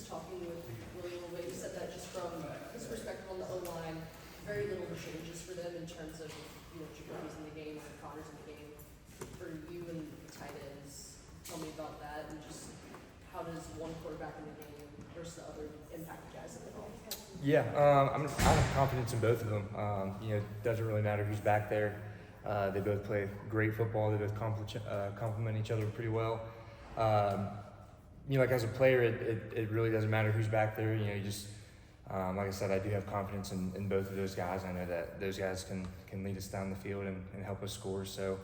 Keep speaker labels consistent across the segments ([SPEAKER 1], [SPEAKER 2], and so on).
[SPEAKER 1] talking with Willie a little bit, he said that just from his perspective on the O-line, very little changes for them in terms of, Jacoby's in the game or Connor's in the game. For you and the tight ends, tell me about that and just how does one quarterback in the game versus the other impact you guys in the game?
[SPEAKER 2] Yeah, I have confidence in both of them. It doesn't really matter who's back there. They both play great football. They both complement each other pretty well. Like as a player, it really doesn't matter who's back there. You just like I said, I do have confidence in both of those guys. I know that those guys can lead us down the field and help us score. So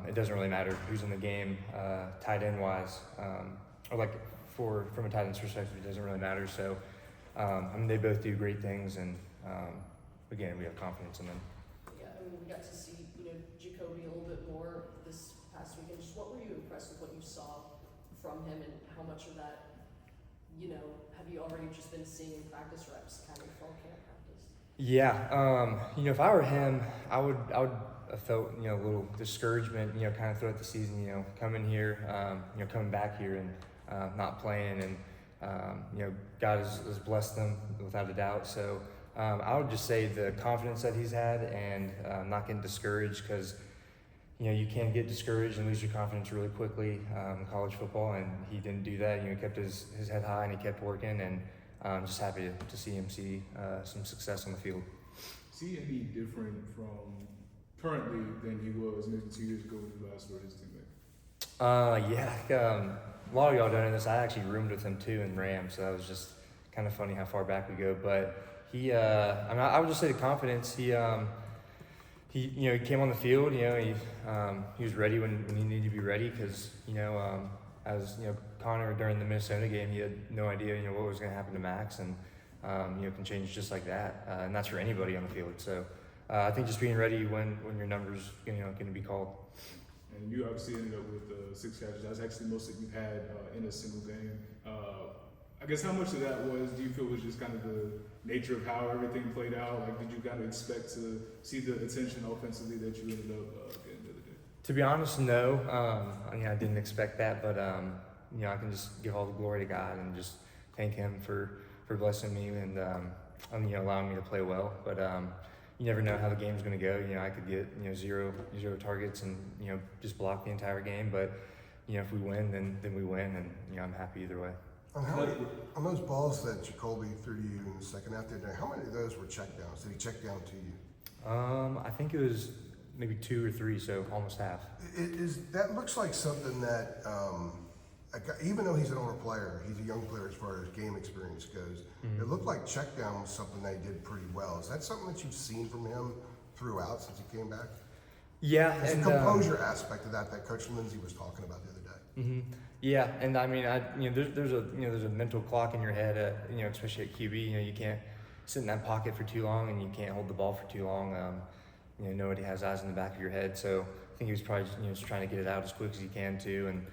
[SPEAKER 2] it doesn't really matter who's in the game, tight end wise, or like from a tight end's perspective, it doesn't really matter. So they both do great things, and again, we have confidence in them.
[SPEAKER 1] Yeah, we got to see Jacoby a little bit more this past weekend. Just what were you impressed with what you saw from him, and how much of that have you already just been seeing in practice reps, kind of fall camp practice?
[SPEAKER 2] Yeah, if I were him, I would have felt a little discouragement, kind of throughout the season, coming here, coming back here and not playing, and God has blessed them without a doubt. So I would just say the confidence that he's had, and not getting discouraged, because you can get discouraged and lose your confidence really quickly in college football, and he didn't do that. He kept his head high and he kept working, and I'm just happy to see him see some success on the field.
[SPEAKER 3] See him be different from currently than he was maybe 2 years ago when he last were his teammate?
[SPEAKER 2] A lot of y'all don't know this. I actually roomed with him too in Rams, so that was just kind of funny how far back we go. But he, I would just say the confidence. He came on the field. He was ready when he needed to be ready, because as Connor during the Minnesota game, he had no idea what was going to happen to Max, and can change just like that, and that's for anybody on the field. So I think just being ready when your numbers going to be called.
[SPEAKER 3] And you obviously ended up with 6 catches. That's actually most that you've had in a single game. I guess how much of that do you feel was just kind of the nature of how everything played out? Like, did you kind of expect to see the attention offensively that you ended up getting the other day?
[SPEAKER 2] To be honest, no. I didn't expect that, but I can just give all the glory to God and just thank Him for blessing me and allowing me to play well. But you never know how the game's going to go. I could get zero targets and just block the entire game. But if we win, then we win, and I'm happy either way.
[SPEAKER 4] On those balls that Jacoby threw to you in the second half today, how many of those were check downs? Did he check down to you?
[SPEAKER 2] I think it was maybe 2 or 3, so almost half.
[SPEAKER 4] That looks like something that, even though he's an older player, he's a young player as far as game experience goes. Mm-hmm. It looked like check down was something that he did pretty well. Is that something that you've seen from him throughout since he came back? Yeah, there's a composure aspect of that Coach Lindsey was talking about the other day.
[SPEAKER 2] Mm-hmm. Yeah, and there's a mental clock in your head, especially at QB. You can't sit in that pocket for too long, and you can't hold the ball for too long. Nobody has eyes in the back of your head, so I think he was probably just trying to get it out as quick as he can too, and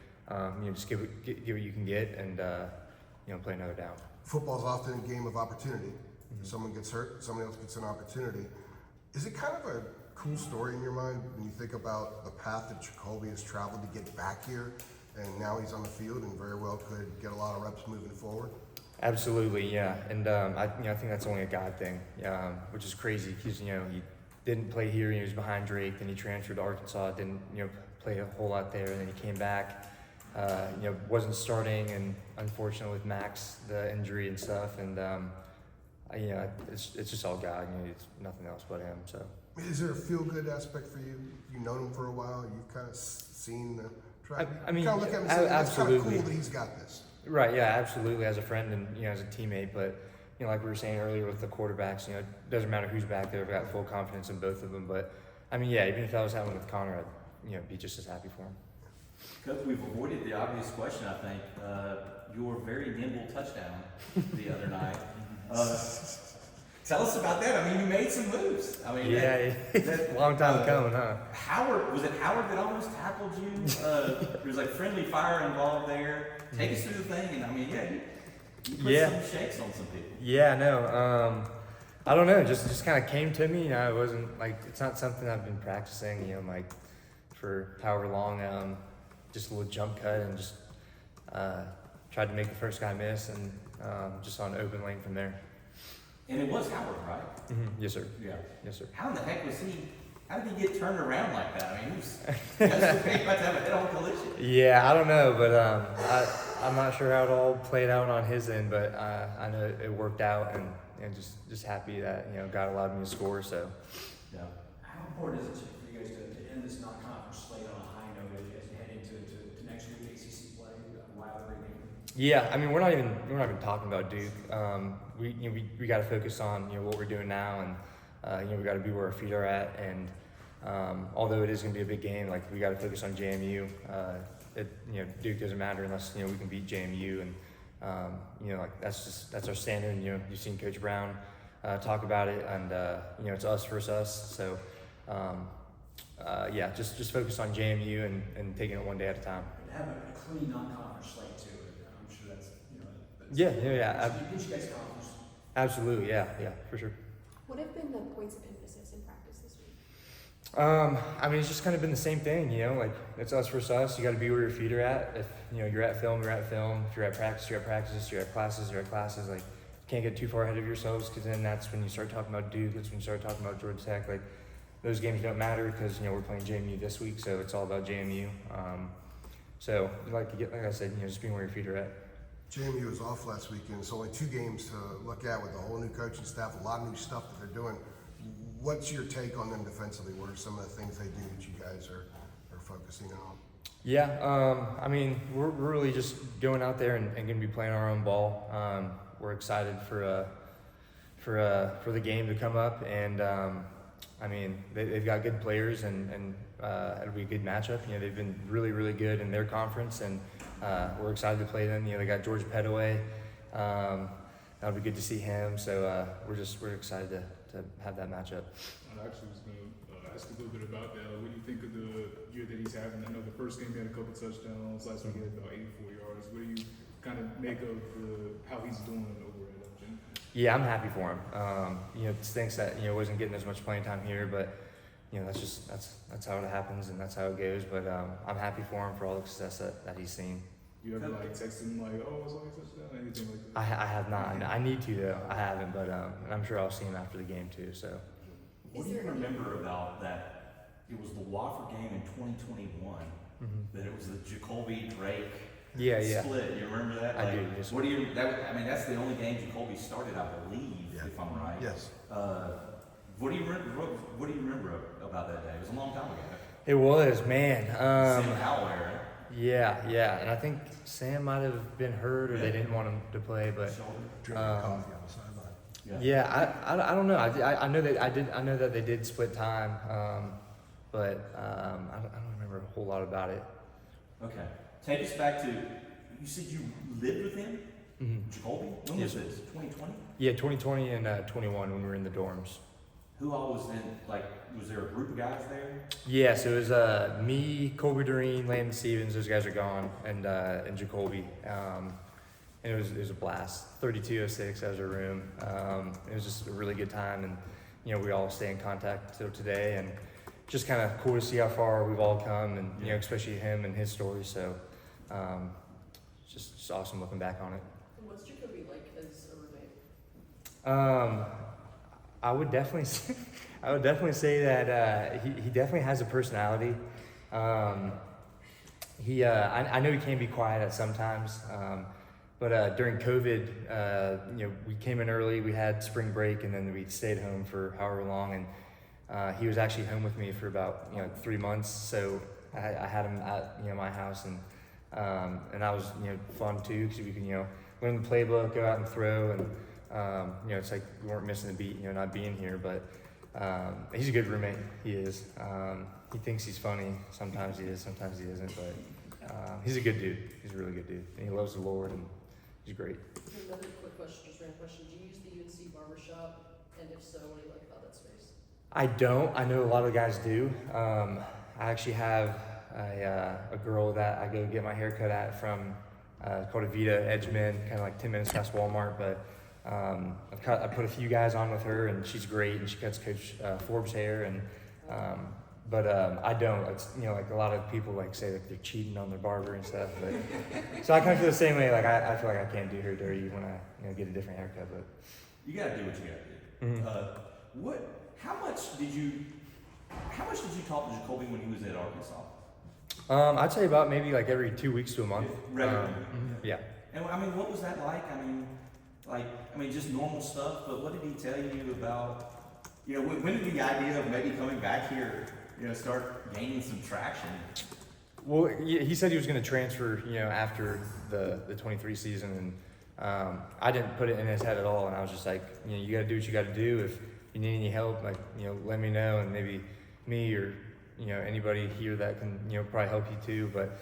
[SPEAKER 2] just give what you can get, and play another down.
[SPEAKER 4] Football's often a game of opportunity. Mm-hmm. Someone gets hurt, somebody else gets an opportunity. Is it kind of a cool story in your mind when you think about the path that Jacoby has traveled to get back here? And now he's on the field and very well could get a lot of reps moving forward.
[SPEAKER 2] Absolutely, yeah. And I think that's only a God thing, which is crazy, because he didn't play here. He was behind Drake, then he transferred to Arkansas. Didn't play a whole lot there, and then he came back. Wasn't starting, and unfortunately with Max, the injury and stuff, and it's just all God. It's nothing else but him. So.
[SPEAKER 4] Is there a feel-good aspect for you? You've known him for a while. You've kind of seen the.
[SPEAKER 2] I mean,
[SPEAKER 4] kind of look at him and say, that's
[SPEAKER 2] absolutely.
[SPEAKER 4] Kind of cool that he's got this.
[SPEAKER 2] Right, yeah, absolutely, as a friend and as a teammate. But like we were saying earlier with the quarterbacks, it doesn't matter who's back there. I've got full confidence in both of them. But even if that was happening with Connor, I'd be just as happy for him.
[SPEAKER 5] Coach, we've avoided the obvious question. I think your very nimble touchdown the other night. Tell us about that. You made some moves.
[SPEAKER 2] That long time coming, huh?
[SPEAKER 5] Was it Howard that almost tackled you? There was friendly fire involved there. Take us through the thing, and you put some shakes on some people.
[SPEAKER 2] Yeah, no. I don't know. Just kind of came to me. It wasn't it's not something I've been practicing. For however long. Just a little jump cut and just tried to make the first guy miss, and just saw an open lane from there.
[SPEAKER 5] And it was Howard, right?
[SPEAKER 2] Mm-hmm. Yes, sir.
[SPEAKER 5] Yeah.
[SPEAKER 2] Yes, sir.
[SPEAKER 5] How in the heck was he? How did he get turned around like that? I mean, he was that's pretty much have a head-on collision.
[SPEAKER 2] Yeah, I don't know, but I'm not sure how it all played out on his end, but I know it worked out, and just happy that God allowed me to score. So.
[SPEAKER 5] Yeah.
[SPEAKER 6] How important is it for you guys to end this non-conference slate on a high note as you head into next week ACC play, rivalry game?
[SPEAKER 2] Yeah, I mean we're not even talking about Duke. We got to focus on what we're doing now, and we got to be where our feet are at. And although it is going to be a big game, like we got to focus on JMU. Duke doesn't matter unless we can beat JMU, and like that's our standard. And you've seen Coach Brown talk about it, and it's us versus us. So just focus on JMU and taking it one day at a time.
[SPEAKER 6] To have a clean non-conference slate too, I'm sure that's
[SPEAKER 2] Yeah.
[SPEAKER 6] Gives you guys confidence.
[SPEAKER 2] Absolutely, yeah, for sure.
[SPEAKER 7] What have been the points of emphasis in practice this week?
[SPEAKER 2] I mean, it's just kind of been the same thing, like it's us versus us. You got to be where your feet are at. If you're at film, you're at film. If you're at practice, you're at practice. You're at classes, you're at classes. Like, you can't get too far ahead of yourselves, because then that's when you start talking about Duke. That's when you start talking about Georgia Tech. Like, those games don't matter because we're playing JMU this week, so it's all about JMU. So like I said, just being where your feet are at.
[SPEAKER 4] JMU was off last weekend. It's only 2 games to look at with a whole new coaching staff, a lot of new stuff that they're doing. What's your take on them defensively? What are some of the things they do that you guys are focusing on?
[SPEAKER 2] Yeah, I mean, we're really just going out there and going to be playing our own ball. We're excited for the game to come up, and I mean, they've got good players, and it'll be a good matchup. They've been really, really good in their conference, and we're excited to play them. They got George Pettaway. That'll be good to see him. So we're excited to have that matchup.
[SPEAKER 3] I actually was going to ask a little bit about that. What do you think of the year that he's having? I know the first game he had a couple touchdowns. Last week he had about 84 yards. What do you kind of make of how he's doing over at Upton?
[SPEAKER 2] Yeah, I'm happy for him. It stinks that wasn't getting as much playing time here, but that's how it happens and that's how it goes. But I'm happy for him for all the success that he's seen.
[SPEAKER 3] You ever text him oh, it's only a touchdown, anything like that?
[SPEAKER 2] I have not. I need to though. I haven't, but I'm sure I'll see him after the game too. So.
[SPEAKER 5] What do you remember about that? It was the Wofford game in 2021. That it was the Jacoby Drake
[SPEAKER 2] Yeah.
[SPEAKER 5] split. You remember that?
[SPEAKER 2] I do. Yes.
[SPEAKER 5] What do you? That's the only game Jacoby started, I believe, if I'm right.
[SPEAKER 4] Yes.
[SPEAKER 5] What do you remember about that day? It was a long time ago.
[SPEAKER 2] It was, man.
[SPEAKER 5] Sam Howell era.
[SPEAKER 2] Yeah, and I think Sam might have been hurt, or they didn't want him to play, but
[SPEAKER 4] Drinking coffee on the sideline.
[SPEAKER 2] yeah, I don't know. I know that I know that they did split time, but I don't remember a whole lot about it.
[SPEAKER 5] Okay, take us back to. You said you lived with him, Jacoby. When was this? 2020.
[SPEAKER 2] Yeah, 2020 and 21 when we were in the dorms.
[SPEAKER 5] Who all was in? Was there a group of guys there?
[SPEAKER 2] Yeah, so it was me, Colby Doreen, Landon Stevens. Those guys are gone, and Jacoby. And it was a blast. 3206 as a room. It was just a really good time, and we all stay in contact till today, and just kind of cool to see how far we've all come, and especially him and his story. So just awesome looking back on it.
[SPEAKER 1] And what's Jacoby like as a roommate?
[SPEAKER 2] I would definitely say that he definitely has a personality. I know he can be quiet at sometimes, but during COVID, we came in early. We had spring break, and then we stayed home for however long. And he was actually home with me for about 3 months. So I had him at my house, and that was fun too, because we could learn the playbook, go out and throw, and it's like we weren't missing a beat, not being here. But he's a good roommate. He is. He thinks he's funny. Sometimes he is. Sometimes he isn't. But he's a good dude. He's a really good dude, and he loves the Lord, and he's great.
[SPEAKER 1] Another quick question, just random question. Do you use the UNC barbershop? And if so, what do you like about that space?
[SPEAKER 2] I don't. I know a lot of guys do. I actually have a girl that I go get my hair cut at from called Avita Edgeman, kind of like 10 minutes past Walmart. But I put a few guys on with her, and she's great, and she cuts Coach Forbes' hair, and But I don't. It's like a lot of people like say that they're cheating on their barber and stuff. But so I kind of feel the same way. Like I feel like I can't do her dirty when I get a different haircut. But
[SPEAKER 5] You gotta do what you gotta do.
[SPEAKER 2] Mhm.
[SPEAKER 5] How much did you talk to Jacoby when he was at Arkansas?
[SPEAKER 2] I'd say about maybe like every 2 weeks to a month.
[SPEAKER 5] Regularly.
[SPEAKER 2] Yeah.
[SPEAKER 5] And I mean, what was that like? I mean, just normal stuff. But what did he tell you about? When did the idea of maybe coming back here, start gaining some traction?
[SPEAKER 2] Well, he said he was going to transfer, after the 23 season, and I didn't put it in his head at all. And I was just like, you got to do what you got to do. If you need any help, like, let me know, and maybe me or anybody here that can probably help you too. But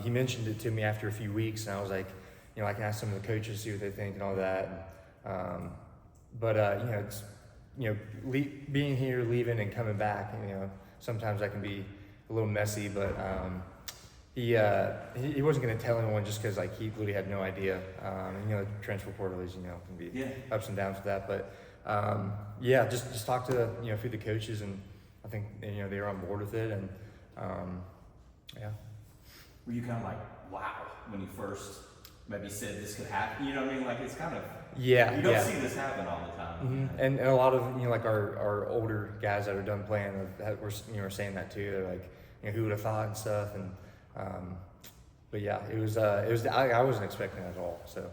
[SPEAKER 2] he mentioned it to me after a few weeks, and I was like, I can ask some of the coaches, see what they think and all that. But it's being here, leaving, and coming back. Sometimes that can be a little messy, but he wasn't going to tell anyone just because he literally had no idea. And transfer portal is can be ups and downs with that, but just talk to a few of the coaches, and I think they were on board with it, and
[SPEAKER 5] Were you kind of like, wow, when you first maybe said this could happen? You know what I mean? Like, it's kind of, you don't see this happen all the time.
[SPEAKER 2] Mm-hmm. And a lot of our older guys that are done playing were saying that too. They're like, who would have thought and stuff, and but yeah, it was I wasn't expecting it at all. So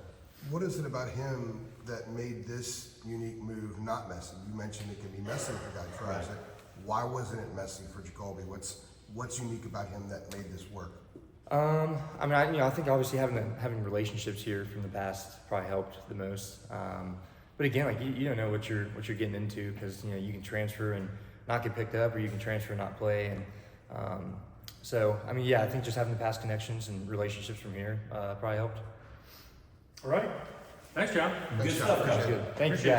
[SPEAKER 4] What is it about him that made this unique move not messy? You mentioned it can be messy if a guy tries it. Why wasn't it messy for Jacoby? What's unique about him that made this work?
[SPEAKER 2] I think obviously having relationships here from the past probably helped the most. But again, you don't know what you're getting into, because you can transfer and not get picked up, or you can transfer and not play. And I think just having the past connections and relationships from here probably helped.
[SPEAKER 3] All right. Thanks, John.
[SPEAKER 4] Thanks,
[SPEAKER 5] Good
[SPEAKER 4] John.
[SPEAKER 5] stuff,
[SPEAKER 4] Appreciate
[SPEAKER 5] Coach.
[SPEAKER 4] it.
[SPEAKER 2] Thank you,
[SPEAKER 3] Appreciate it.
[SPEAKER 2] guys.